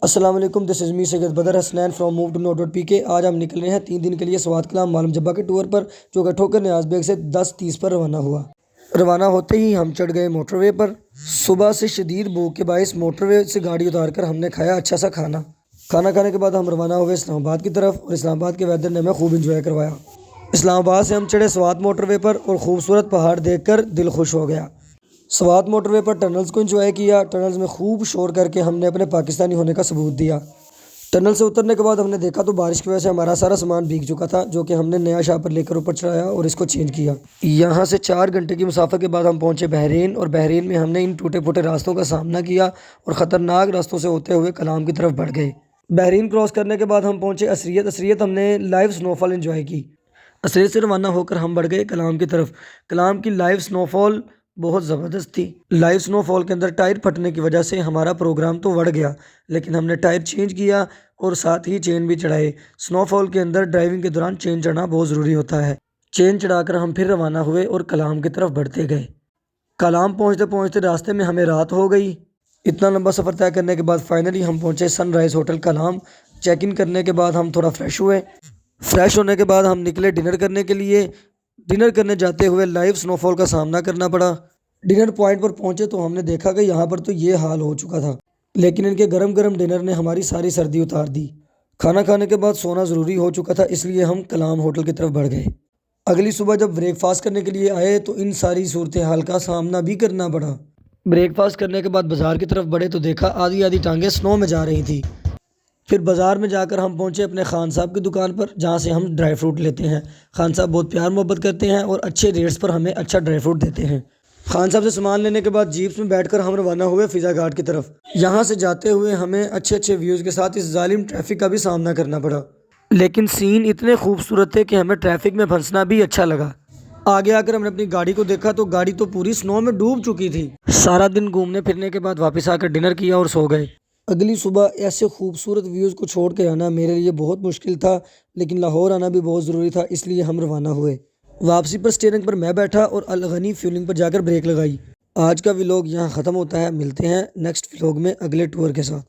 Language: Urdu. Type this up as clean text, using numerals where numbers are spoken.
السلام علیکم، this is me Syed Badar Hasnain from move to note P K. آج ہم نکل رہے ہیں 3 دن کے لیے سوات کلام معلوم جبہ کے ٹور پر، جو کہ ٹھوکر نیاز بیگ سے 10:30 پر روانہ ہوا۔ روانہ ہوتے ہی ہم چڑھ گئے موٹر وے پر۔ صبح سے شدید بھوک کے باعث موٹر وے سے گاڑی اتار کر ہم نے کھایا اچھا سا کھانا کھانے کے بعد ہم روانہ ہوئے اسلام آباد کی طرف، اور اسلام آباد کے ویدر نے ہمیں خوب انجوائے کروایا۔ اسلام آباد سے ہم چڑھے سوات موٹر وے پر اور خوبصورت پہاڑ دیکھ کر دل خوش ہو گیا۔ سوات موٹر وے پر ٹنلز کو انجوائے کیا۔ ٹنلز میں خوب شور کر کے ہم نے اپنے پاکستانی ہونے کا ثبوت دیا۔ ٹنل سے اترنے کے بعد ہم نے دیکھا تو بارش کی وجہ سے ہمارا سارا سامان بھیگ چکا تھا، جو کہ ہم نے نیا شاپر لے کر اوپر چڑھایا اور اس کو چینج کیا۔ یہاں سے 4 گھنٹے کی مسافت کے بعد ہم پہنچے بحرین، اور بحرین میں ہم نے ان ٹوٹے پھوٹے راستوں کا سامنا کیا اور خطرناک راستوں سے ہوتے ہوئے کلام کی طرف بڑھ گئے۔ بحرین کراس کرنے کے بعد ہم پہنچے عصریت۔ ہم نے لائیو سنو فال انجوائے کی۔ عصریت سے روانہ ہو کر ہم بڑھ گئے کلام کی طرف۔ کلام کی لائیو سنو فال بہت زبردست تھی۔ لائیو سنو فال کے اندر ٹائر پھٹنے کی وجہ سے ہمارا پروگرام تو وڑ گیا، لیکن ہم نے ٹائر چینج کیا اور ساتھ ہی چین بھی چڑھائے۔ سنو فال کے اندر ڈرائیونگ کے دوران چین چڑھنا بہت ضروری ہوتا ہے۔ چین چڑھا کر ہم پھر روانہ ہوئے اور کلام کی طرف بڑھتے گئے۔ کلام پہنچتے پہنچتے راستے میں ہمیں رات ہو گئی۔ اتنا لمبا سفر طے کرنے کے بعد فائنلی ہم پہنچے سن رائز ہوٹل کلام۔ چیک ان کرنے کے بعد ہم تھوڑا فریش ہوئے۔ فریش ہونے کے بعد ہم نکلے ڈنر کرنے کے لیے۔ ڈنر کرنے جاتے ہوئے لائیو سنو فال کا سامنا کرنا پڑا۔ ڈنر پوائنٹ پر پہنچے تو ہم نے دیکھا کہ یہاں پر تو یہ حال ہو چکا تھا، لیکن ان کے گرم گرم ڈنر نے ہماری ساری سردی اتار دی۔ کھانا کھانے کے بعد سونا ضروری ہو چکا تھا، اس لیے ہم کلام ہوٹل کی طرف بڑھ گئے۔ اگلی صبح جب بریک فاسٹ کرنے کے لیے آئے تو ان ساری صورتحال کا سامنا بھی کرنا پڑا۔ بریک فاسٹ کرنے کے بعد بازار کی طرف بڑھے تو دیکھا آدھی ٹانگیں سنو میں جا رہی تھی۔ پھر بازار میں جا کر ہم پہنچے اپنے خان صاحب کی دکان پر، جہاں سے ہم ڈرائی فروٹ لیتے ہیں۔ خان صاحب بہت پیار محبت کرتے ہیں اور اچھے ریٹس پر ہمیں اچھا ڈرائی فروٹ دیتے ہیں۔ خان صاحب سے سامان لینے کے بعد جیپس میں بیٹھ کر ہم روانہ ہوئے فضا گھاٹ کی طرف۔ یہاں سے جاتے ہوئے ہمیں اچھے ویوز کے ساتھ اس ظالم ٹریفک کا بھی سامنا کرنا پڑا، لیکن سین اتنے خوبصورت تھے کہ ہمیں ٹریفک میں پھنسنا بھی اچھا لگا۔ آگے آ کر ہم نے اپنی گاڑی کو دیکھا تو گاڑی تو پوری سنو میں ڈوب چکی تھی۔ سارا دن گھومنے پھرنے کے بعد واپس آ کر ڈنر کیا اور سو گئے۔ اگلی صبح ایسے خوبصورت ویوز کو چھوڑ کے آنا میرے لیے بہت مشکل تھا، لیکن لاہور آنا بھی بہت ضروری تھا، اس لیے ہم روانہ ہوئے۔ واپسی پر اسٹیئرنگ پر میں بیٹھا اور الغنی فیولنگ پر جا کر بریک لگائی۔ آج کا ولاگ یہاں ختم ہوتا ہے۔ ملتے ہیں نیکسٹ ولاگ میں اگلے ٹور کے ساتھ۔